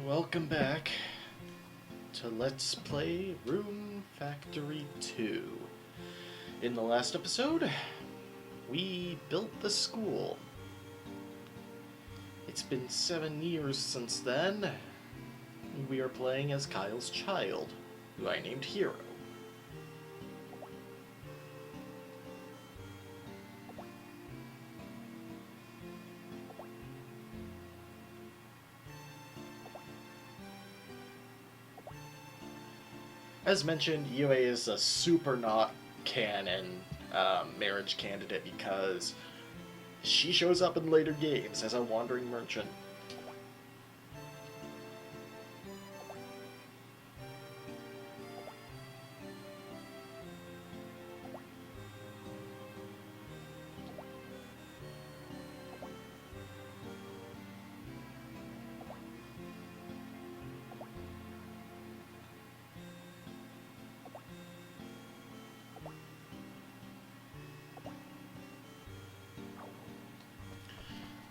Welcome back to Let's Play Rune Factory 2. In the last episode, we built the school. It's been 7 years since then. We are playing as Kyle's child, who I named Hero. As mentioned, Yue is a super not canon marriage candidate because she shows up in later games as a wandering merchant.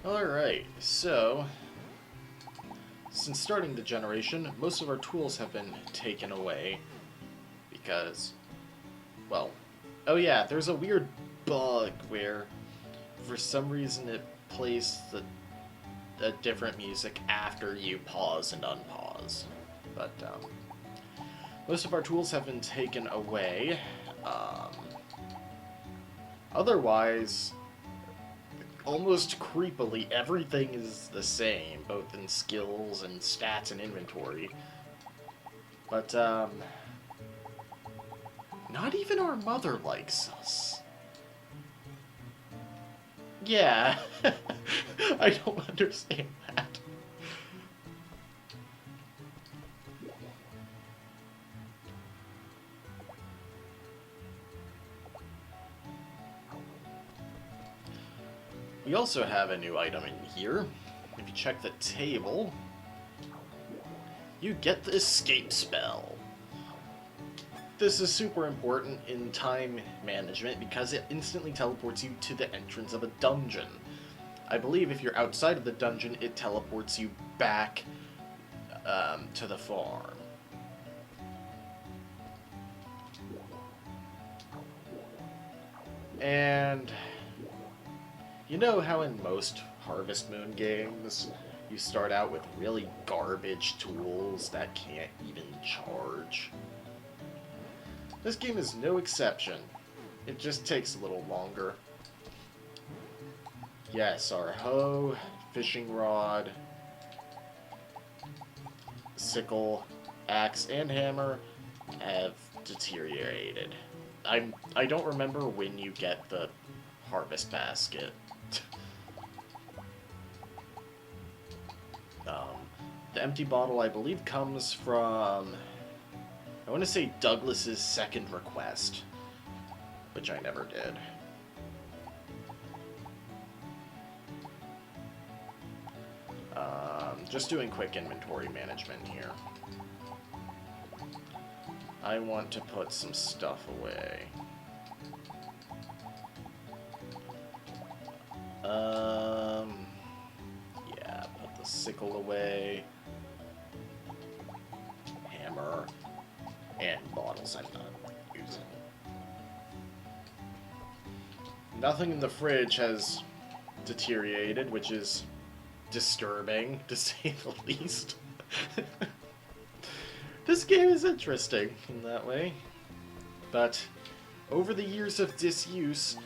Alright, so since starting the generation, most of our tools have been taken away because, well, oh yeah, there's a weird bug where for some reason it plays a different music after you pause and unpause. But most of our tools have been taken away. Otherwise, almost creepily, everything is the same, both in skills and stats and inventory. But, not even our mother likes us. Yeah, I don't understand that. We also have a new item in here. If you check the table, you get the escape spell. This is super important in time management because it instantly teleports you to the entrance of a dungeon. I believe if you're outside of the dungeon, it teleports you back to the farm. And you know how in most Harvest Moon games, you start out with really garbage tools that can't even charge? This game is no exception. It just takes a little longer. Yes, our hoe, fishing rod, sickle, axe, and hammer have deteriorated. I don't remember when you get the harvest basket. The empty bottle, I believe, comes from, I want to say, Douglas's second request, which I never did. Just doing quick inventory management here. I want to put some stuff away. Yeah, put the sickle away. Hammer. And bottles I'm not using. Nothing in the fridge has deteriorated, which is disturbing, to say the least. This game is interesting in that way. But over the years of disuse,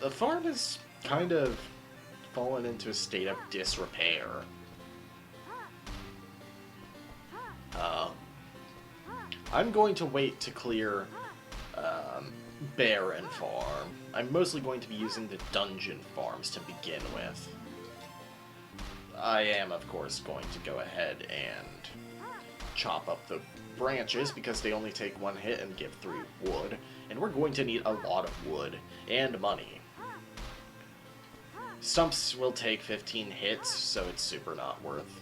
the farm has kind of fallen into a state of disrepair. I'm going to wait to clear Barren Farm. I'm mostly going to be using the dungeon farms to begin with. I am, of course, going to go ahead and chop up the branches because they only take 1 hit and give 3 wood. And we're going to need a lot of wood and money. Stumps will take 15 hits, so it's super not worth.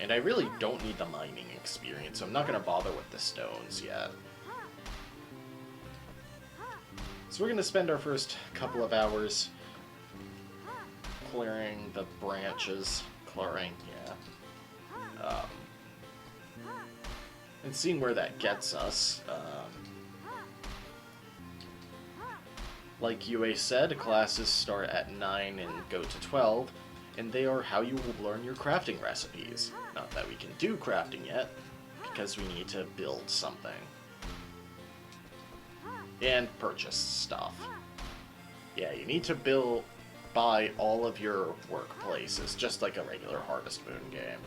And I really don't need the mining experience, so I'm not going to bother with the stones yet. So we're going to spend our first couple of hours clearing the branches. Clearing, yeah. And seeing where that gets us. Like UA said, classes start at 9 and go to 12, and they are how you will learn your crafting recipes. Not that we can do crafting yet, because we need to build something. And purchase stuff. Yeah, you need to buy all of your workplaces, just like a regular Harvest Moon game.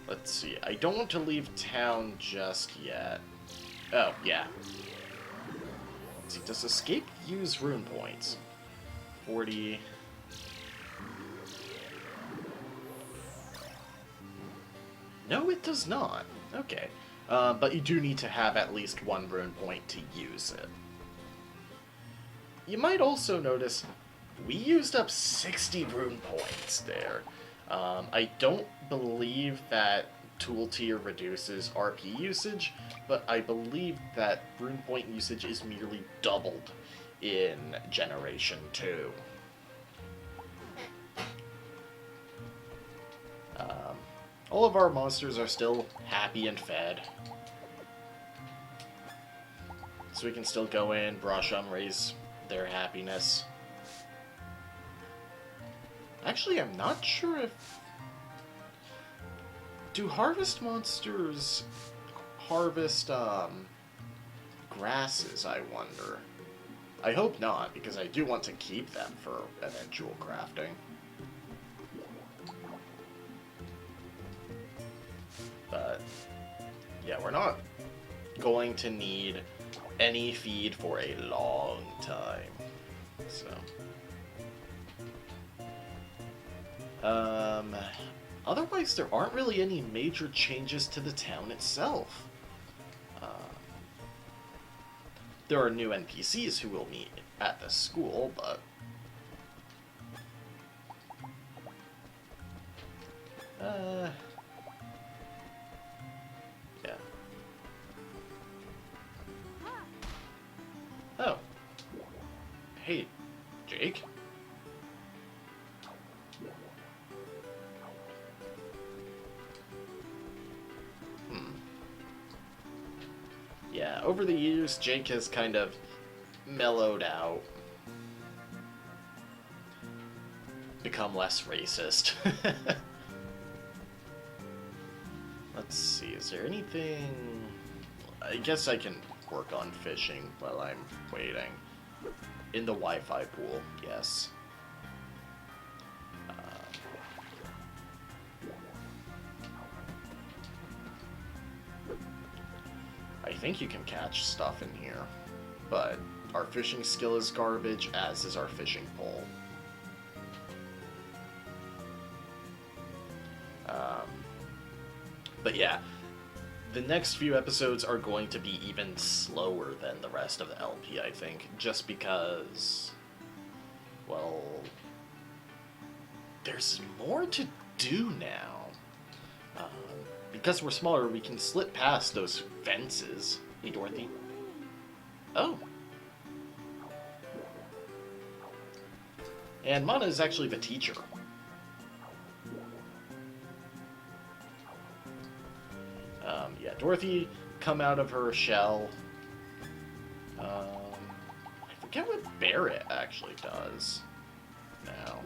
Let's see, I don't want to leave town just yet. Oh, yeah. Let's see, does escape use rune points? 40... No, it does not. Okay. But you do need to have at least one rune point to use it. You might also notice we used up 60 rune points there. I don't believe that tool tier reduces RP usage, but I believe that rune point usage is merely doubled in Generation 2. All of our monsters are still happy and fed. So we can still go in, brush them, raise their happiness. Actually, I'm not sure if... Do harvest monsters harvest, grasses, I wonder? I hope not, because I do want to keep them for eventual crafting. But, yeah, we're not going to need any feed for a long time. So... otherwise, there aren't really any major changes to the town itself. There are new NPCs who will meet at the school, but... yeah. Oh. Hey, Jake? Yeah, over the years, Jake has kind of mellowed out. Become less racist. Let's see, is there anything... I guess I can work on fishing while I'm waiting. In the Wi-Fi pool, yes. I think you can catch stuff in here, but our fishing skill is garbage, as is our fishing pole. But yeah, the next few episodes are going to be even slower than the rest of the LP, I think, just because, well, there's more to do now. Because we're smaller, we can slip past those fences. Hey, Dorothy. Oh. And Mana is actually the teacher. Yeah, Dorothy come out of her shell. I forget what Barrett actually does now.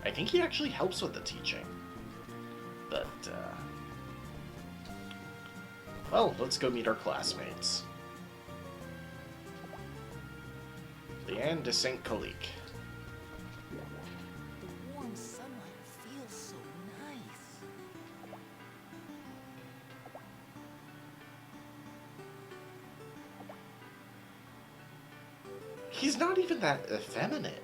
I think he actually helps with the teaching. But, well, let's go meet our classmates. Leanne de St. Calique. The warm sunlight feels so nice. He's not even that effeminate.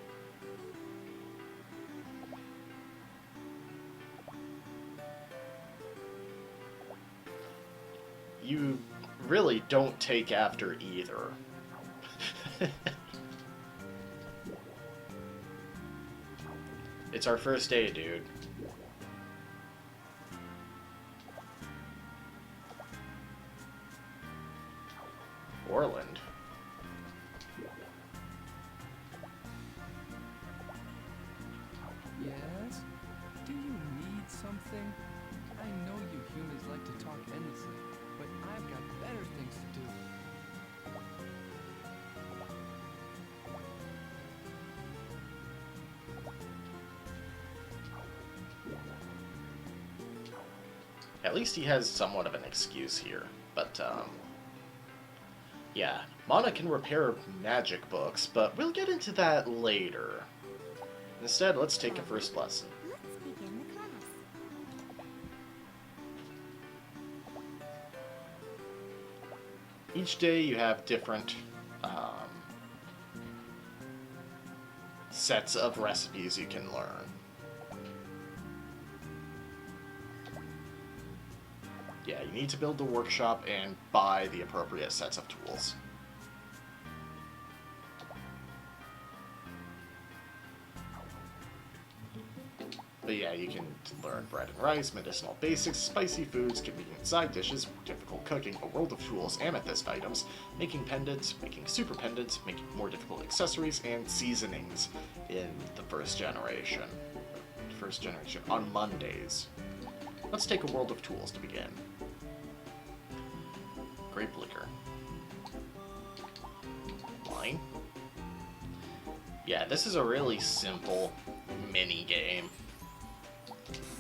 You really don't take after either. It's our first day, dude. Orland. Yes? Do you need something? I know you humans like to talk endlessly, but I've got better things to do. At least he has somewhat of an excuse here. But, yeah. Mana can repair magic books, but we'll get into that later. Instead, let's take a first lesson. Let's begin the class. Each day you have different sets of recipes you can learn. Yeah, you need to build the workshop and buy the appropriate sets of tools. But yeah, you can learn bread and rice, medicinal basics, spicy foods, convenient side dishes, difficult cooking, a world of tools, amethyst items, making pendants, making super pendants, making more difficult accessories, and seasonings in the first generation. First generation, on Mondays. Let's take a world of tools to begin. Grape liquor. Wine. Yeah, this is a really simple mini game.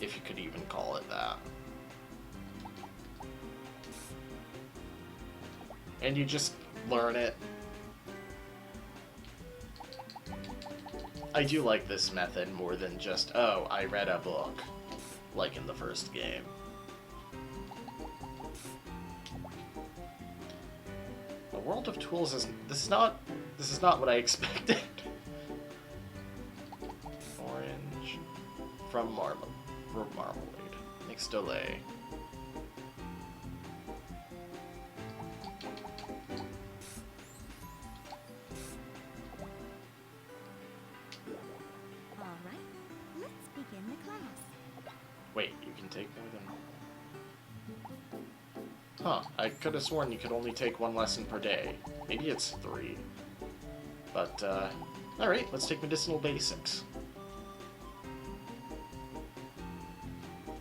If you could even call it that. And you just learn it. I do like this method more than just, oh, I read a book, like in the first game. A world of tools is this is not what I expected. Orange from marmalade. Next delay. All right, let's begin the class. Wait, you can take more than... Huh, I could have sworn you could only take one lesson per day. Maybe it's 3. But, alright, let's take medicinal basics.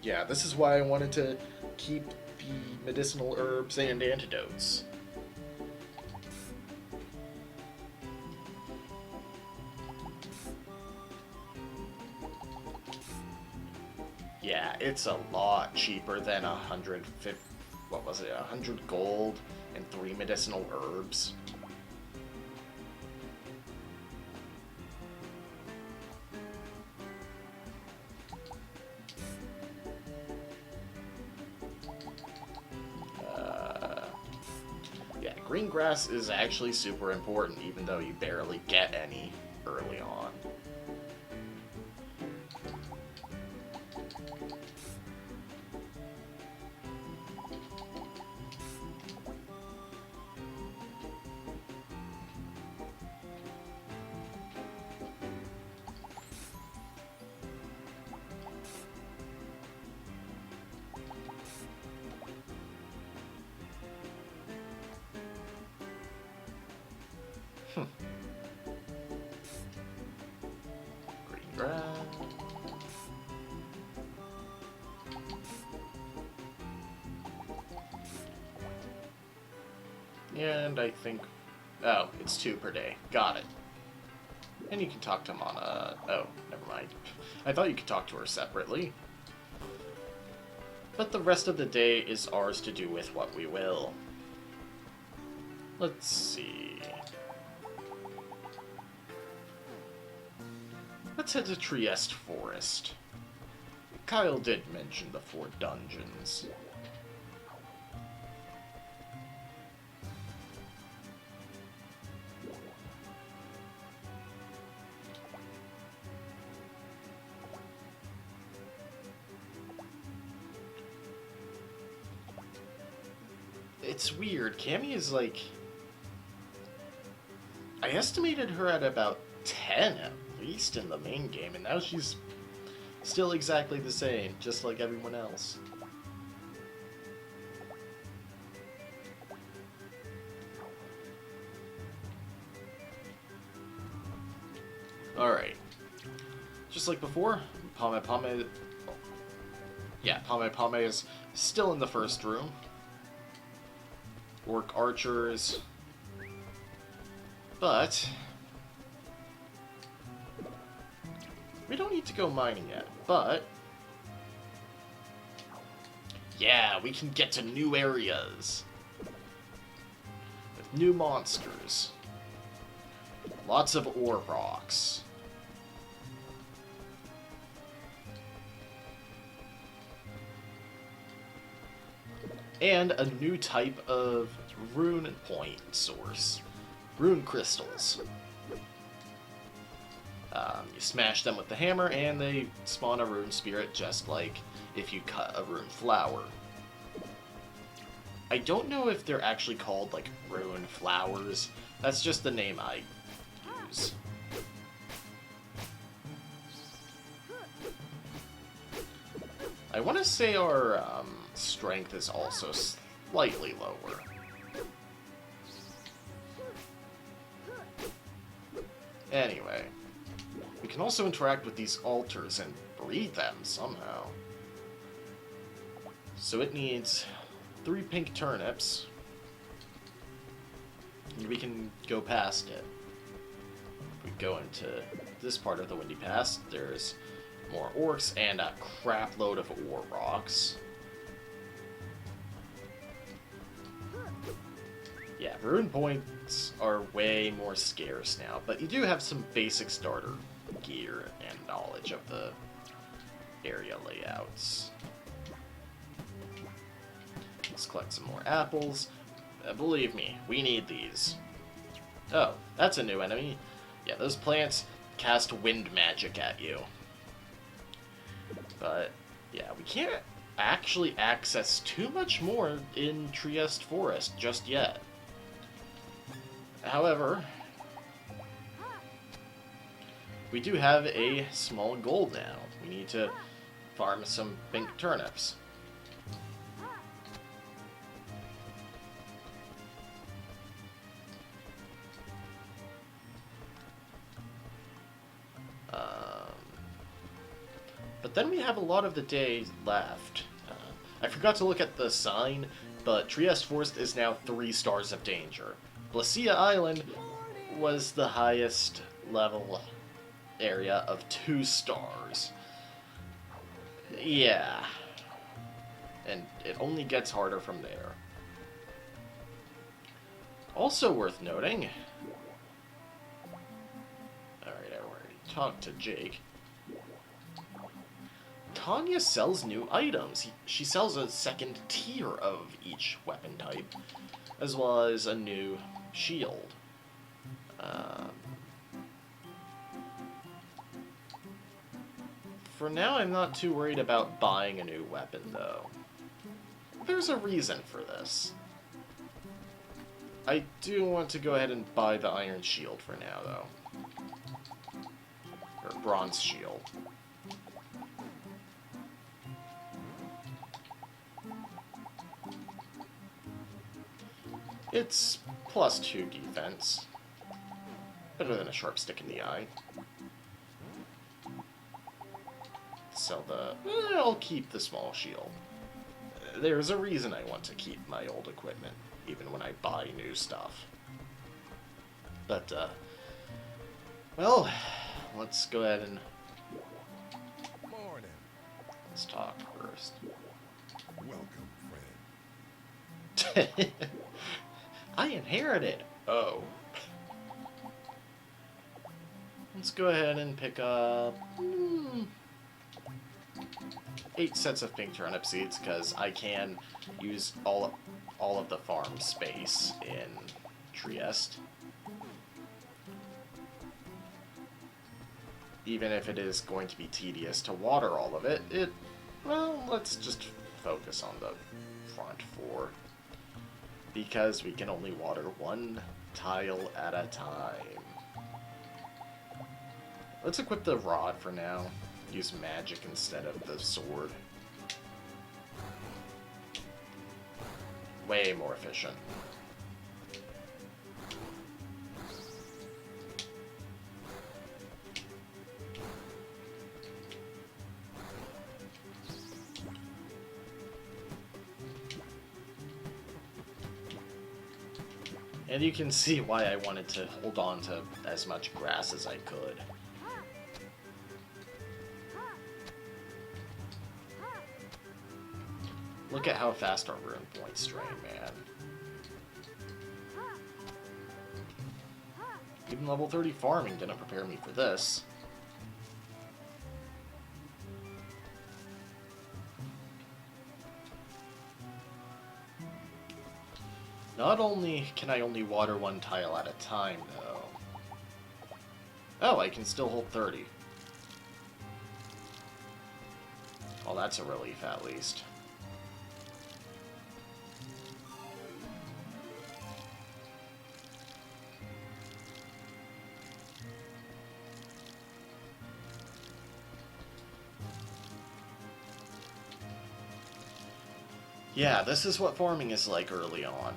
Yeah, this is why I wanted to keep the medicinal herbs and antidotes. Yeah, it's a lot cheaper than 150, what was it, 100 gold and 3 medicinal herbs. Yeah, green grass is actually super important, even though you barely get any early on. Green grass. And I think... Oh, it's 2 per day. Got it. And you can talk to Mana... Oh, never mind. I thought you could talk to her separately. But the rest of the day is ours to do with what we will. Let's see... Let's head to Trieste Forest. Kyle did mention the 4 dungeons. It's weird. Cammy is like... I estimated her at about 10 at least in the main game, and now she's Still exactly the same, just like everyone else. Alright. Just like before, Pame is still in the first room. Orc archers. But we don't need to go mining yet, but yeah, we can get to new areas with new monsters. Lots of ore rocks. And a new type of rune point source. Rune crystals. You smash them with the hammer and they spawn a rune spirit, just like if you cut a rune flower. I don't know if they're actually called like rune flowers. That's just the name I use. I want to say our strength is also slightly lower. Anyway, we can also interact with these altars and breed them somehow. So it needs 3 pink turnips, and we can go past it. If we go into this part of the Windy Pass, there's more orcs and a crap load of ore rocks. Yeah, rune points are way more scarce now, but you do have some basic starter gear and knowledge of the area layouts. Let's collect some more apples. Believe me, we need these. Oh, that's a new enemy. Yeah, those plants cast wind magic at you. But, yeah, we can't actually access too much more in Trieste Forest just yet. However, we do have a small goal now. We need to farm some pink turnips. But then we have a lot of the day left. I forgot to look at the sign, but Trieste Forest is now 3 stars of danger. Blacia Island was the highest level area of 2 stars. Yeah. And it only gets harder from there. Also worth noting... Alright, I already talked to Jake. Tanya sells new items. She sells a second tier of each weapon type, as well as a new shield. For now, I'm not too worried about buying a new weapon, though. There's a reason for this. I do want to go ahead and buy the iron shield for now, though. Or bronze shield. It's +2 defense. Better than a sharp stick in the eye. Sell the... I'll keep the small shield. There's a reason I want to keep my old equipment, even when I buy new stuff. But, well, let's go ahead and... Morning. Let's talk first. Welcome, friend. I inherited. Oh. Let's go ahead and pick up 8 sets of pink turnip seeds, because I can use all of the farm space in Trieste. Even if it is going to be tedious to water all of it, well, let's just focus on the front 4. Because we can only water 1 tile at a time. Let's equip the rod for now. use magic instead of the sword. Way more efficient. And you can see why I wanted to hold on to as much grass as I could. Look at how fast our rune points drain, man. Even level 30 farming didn't prepare me for this. Not only can I only water one tile at a time, though. Oh, I can still hold 30. Well, that's a relief, at least. Yeah, this is what farming is like early on.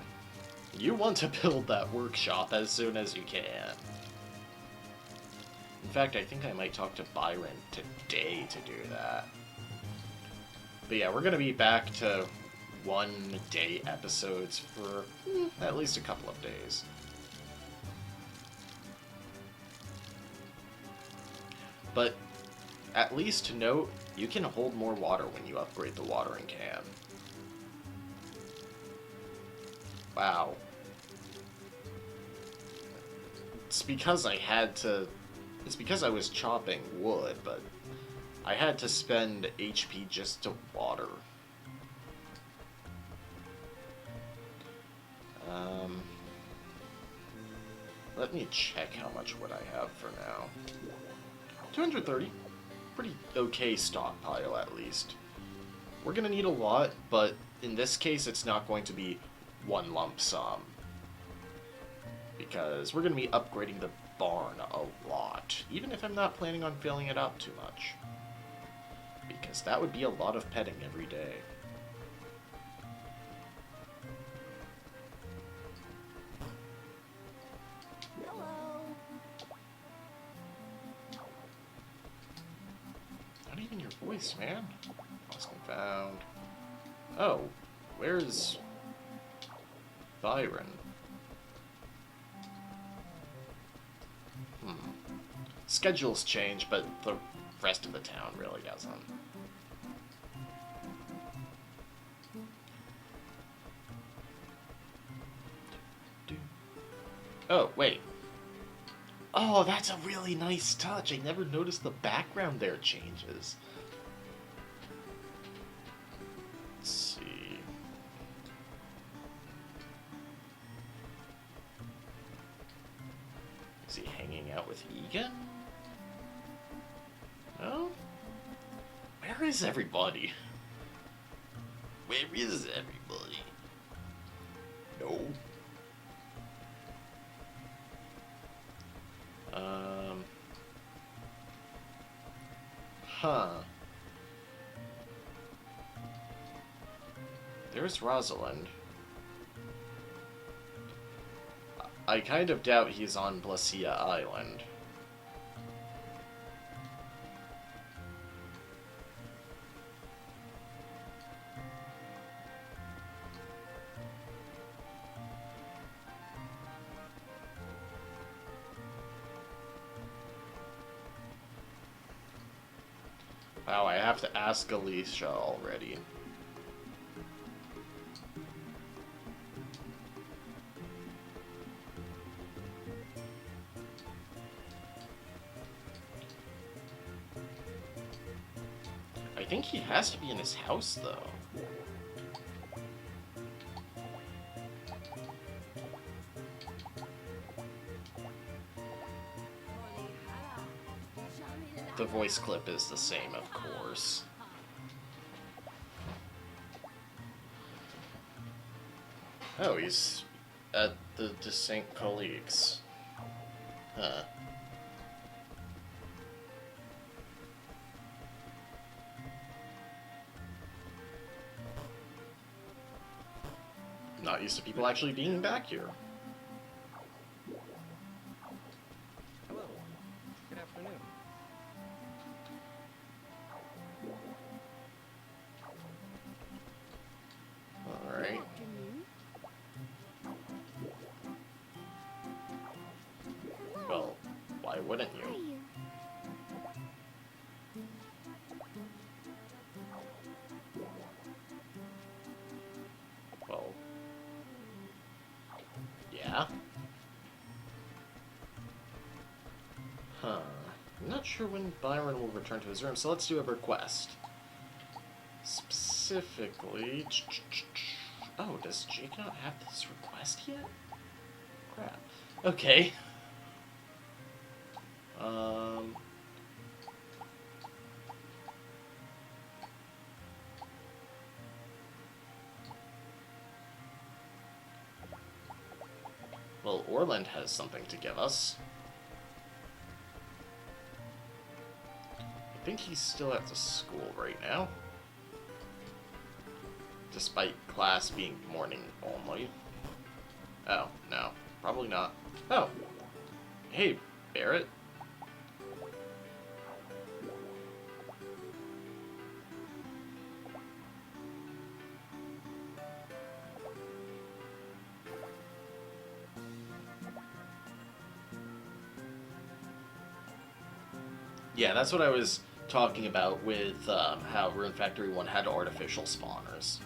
You want to build that workshop as soon as you can. In fact, I think I might talk to Byron today to do that. But yeah, we're going to be back to one-day episodes for at least a couple of days. But at least to note, you can hold more water when you upgrade the watering can. Wow. It's because I had to... It's because I was chopping wood, but I had to spend HP just to water. Let me check how much wood I have for now. 230. Pretty okay stockpile, at least. We're gonna need a lot, but in this case, it's not going to be one lump sum. Because we're going to be upgrading the barn a lot, even if I'm not planning on filling it up too much. Because that would be a lot of petting every day. Hello. Not even your voice, man. Lost and found. Oh, where's Byron? Schedules change, but the rest of the town really doesn't. Oh, wait. Oh, that's a really nice touch. I never noticed the background there changes. Let's see. Is he hanging out with Egan? No? Where is everybody? Where is everybody? No. Huh. There's Rosalind. I kind of doubt he's on Blessia Island. Wow, I have to ask Alicia already. I think he has to be in his house, though. The voice clip is the same, of course. Oh, he's at the St. Colleagues. Huh. not used to people actually being back here. Hello. Good afternoon. Alright. Well, why wouldn't you? Well, yeah. Huh. I'm not sure when Byron will return to his room, so let's do a request. Specifically... Oh, does Jake not have this request yet? Crap. Okay. Well, Orland has something to give us. I think he's still at the school right now. Despite class being morning only. Oh, no. Probably not. Oh. Hey, Barrett. Yeah, that's what I was talking about with how Rune Factory 1 had artificial spawners.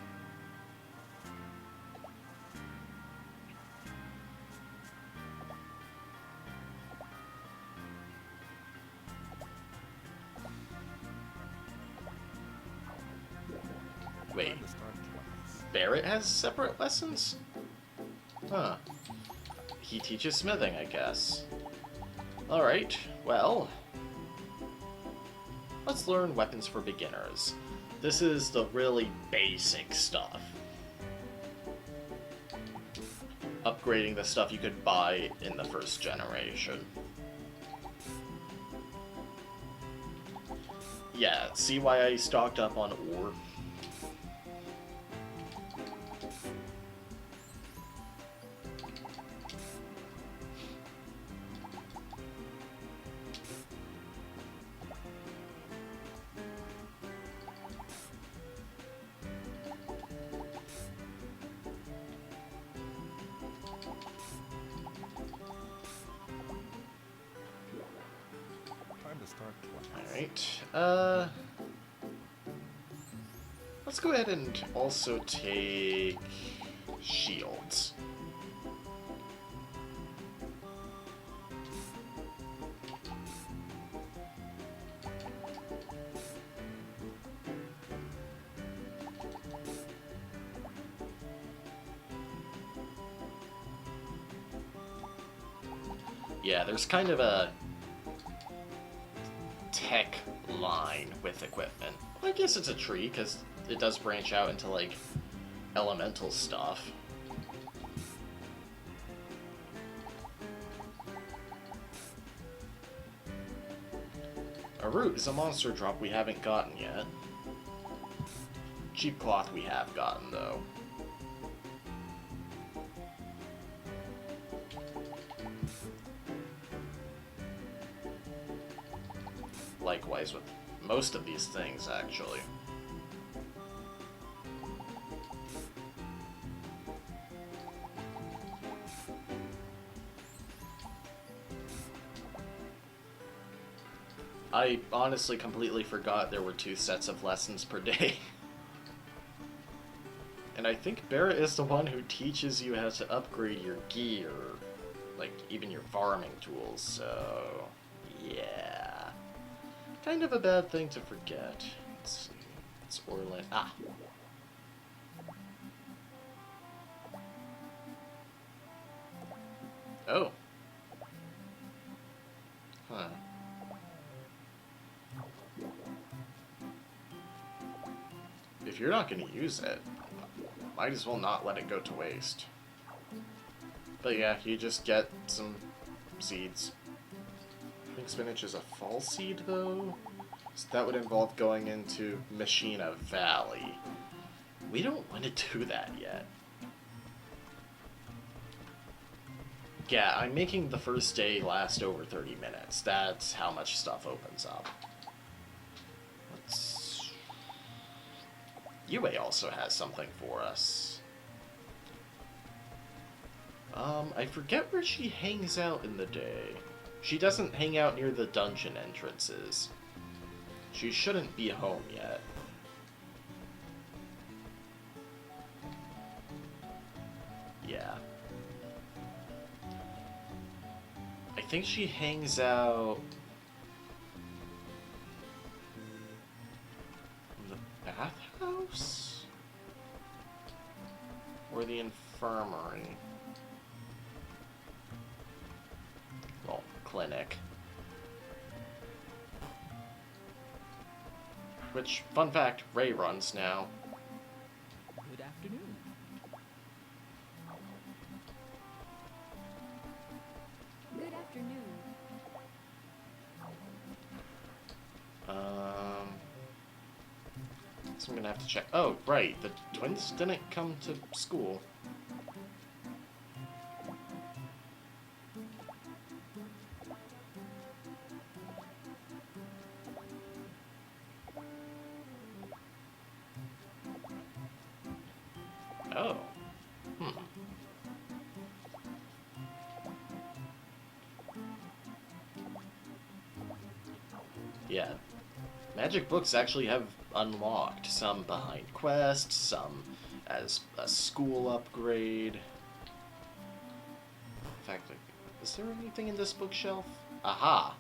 Wait, Time to start class. Barrett has separate lessons? Huh. He teaches smithing, I guess. Alright, well... let's learn weapons for beginners. This is the really basic stuff. Upgrading the stuff you could buy in the first generation. Yeah, see why I stocked up on ore? Time to start class. Alright, let's go ahead and also take shields. Yeah, there's kind of a tech line with equipment. Well, I guess it's a tree, because it does branch out into, like, elemental stuff. A root is a monster drop we haven't gotten yet. Cheap cloth we have gotten, though. Likewise with most of these things, actually. I honestly completely forgot there were 2 sets of lessons per day. And I think Barrett is the one who teaches you how to upgrade your gear. Like, even your farming tools, so... yeah. Kind of a bad thing to forget. Let's see. It's Orland. Ah! Oh. Huh. If you're not going to use it, might as well not let it go to waste. But yeah, you just get some seeds. I think spinach is a fall seed, though. So that would involve going into Machina Valley. We don't want to do that yet. Yeah, I'm making the first day last over 30 minutes. That's how much stuff opens up. UA also has something for us. I forget where she hangs out in the day. She doesn't hang out near the dungeon entrances. She shouldn't be home yet. Yeah. I think she hangs out in the bathhouse? Or the infirmary? Well, clinic. Which, fun fact, Ray runs now. Good afternoon. Good afternoon. So I'm gonna have to check. Oh, right, the twins didn't come to school. Oh. Yeah. Magic books actually have unlocked. Some behind quests, some as a school upgrade. In fact, like, is there anything in this bookshelf? Aha!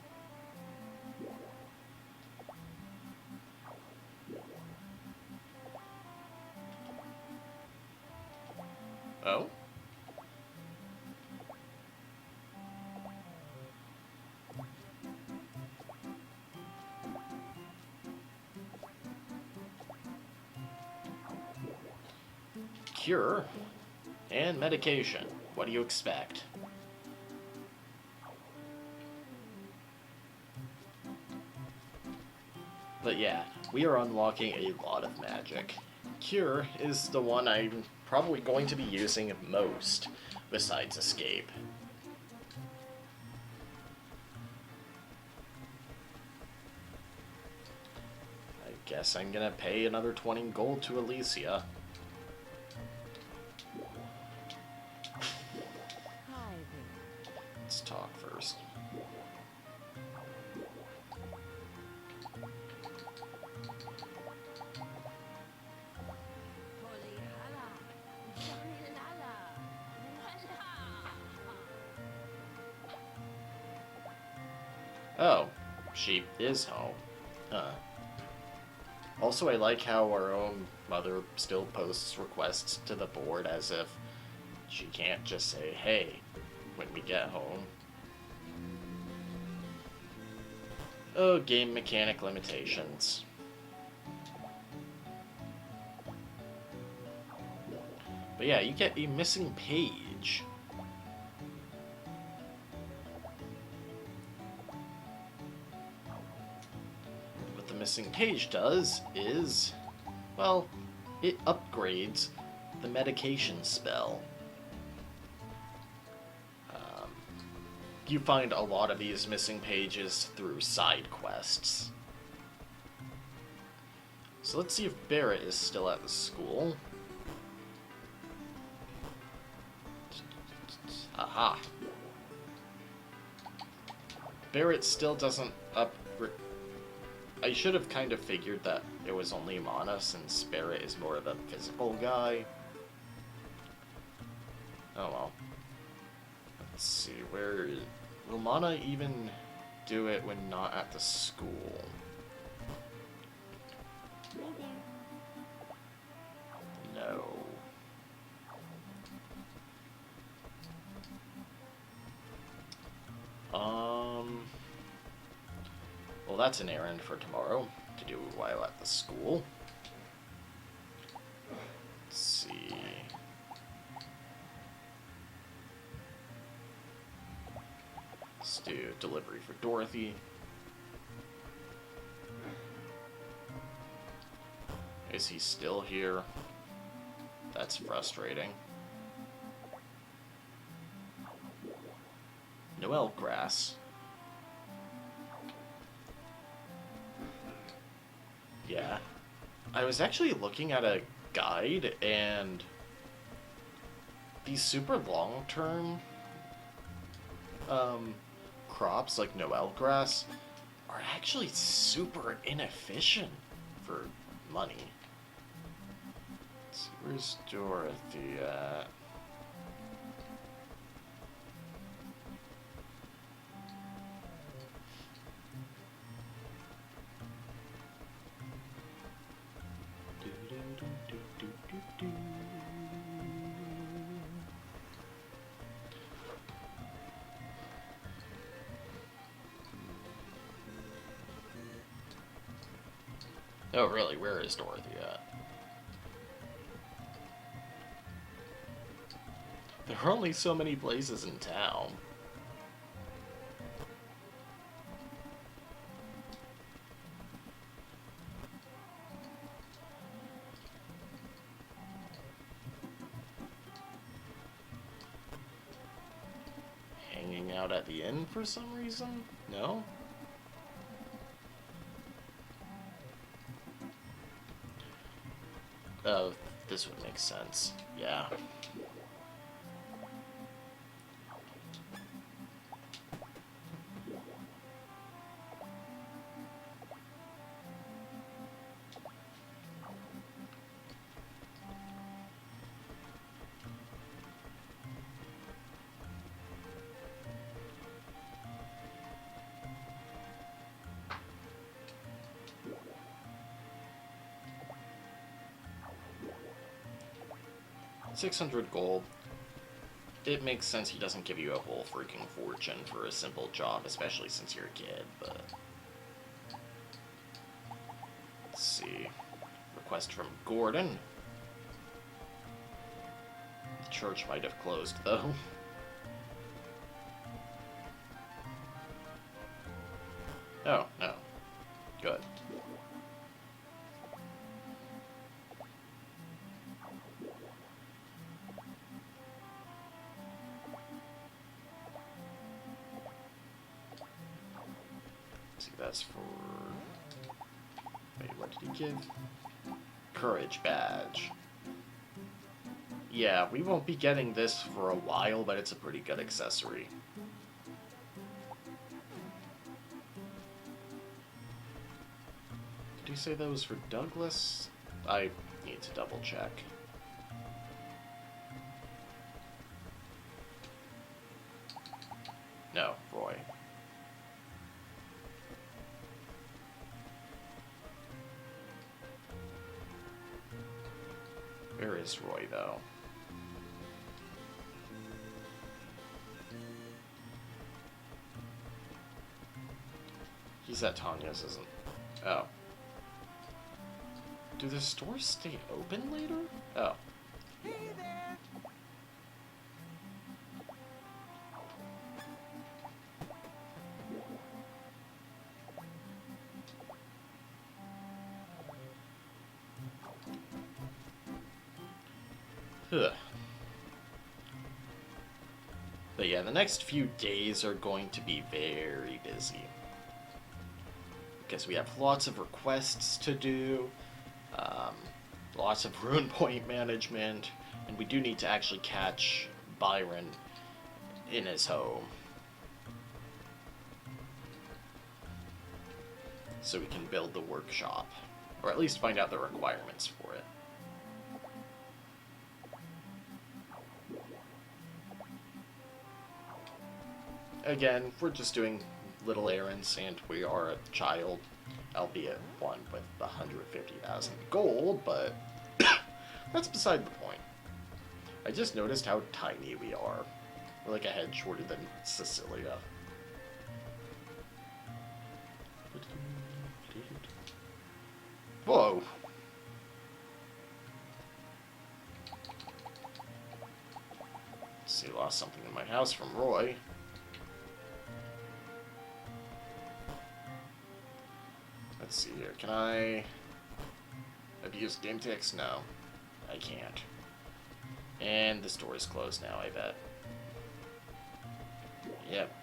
Oh? Cure and medication. What do you expect? But yeah, we are unlocking a lot of magic. Cure is the one I'm probably going to be using most, besides Escape. I guess I'm gonna pay another 20 gold to Alicia. Hi there. Let's talk first. Holy hala. Johnny lala. Lala. Oh, she is home. Huh. Also, I like how our own mother still posts requests to the board as if she can't just say, hey, when we get home. Oh, game mechanic limitations. But yeah, you get a missing page. What the missing page does is, well, it upgrades the medication spell. You find a lot of these missing pages through side quests. So let's see if Barrett is still at the school. Aha. Barrett still doesn't I should have kind of figured that it was only Mana, since Barrett is more of a physical guy. Oh well. Let's see, where... Will Mana even do it when not at the school? No. Well, that's an errand for tomorrow to do while at the school. Let's see... Let's do delivery for Dorothy. Is he still here? That's frustrating. Noel grass. Yeah. I was actually looking at a guide, and these super long-term crops like Noel grass are actually super inefficient for money. Let's see, where's Dorothy at? Oh, really? Where is Dorothy at? There are only so many places in town. Hanging out at the inn for some reason? No? Oh, this would make sense. Yeah. $600 gold. It makes sense he doesn't give you a whole freaking fortune for a simple job, especially since you're a kid, but... Let's see. Request from Gordon. The church might have closed, though. Oh, no. Good. See, that's for... Wait, what did he give? Courage badge. Yeah, we won't be getting this for a while, but it's a pretty good accessory. Did you say that was for Douglas? I need to double check. No, Roy. Where is Roy, though? He's at Tanya's, isn't... Oh. Do the stores stay open later? Oh. Hey there. Ugh. But yeah, the next few days are going to be very busy. Because we have lots of requests to do, lots of rune point management, and we do need to actually catch Byron in his home. So we can build the workshop, or at least find out the requirements for it. Again, we're just doing little errands, and we are a child, albeit one with 150,000 gold, but that's beside the point. I just noticed how tiny we are. We're like a head shorter than Cecilia. Whoa! Let's see, lost something in my house from Roy. Let's see here. Can I abuse game ticks? No, I can't. And the store is closed now, I bet. Yep.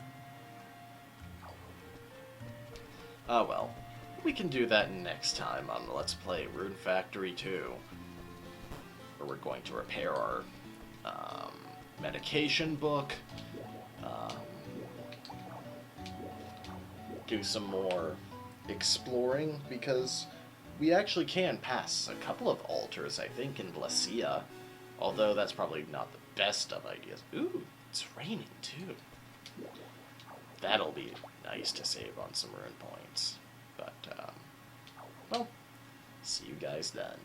Oh well. We can do that next time on Let's Play Rune Factory 2. Where we're going to repair our medication book. Do some more exploring, because we actually can pass a couple of altars, I think, in Glacia. Although that's probably not the best of ideas. Ooh, it's raining too. That'll be nice to save on some rune points. But, well, see you guys then.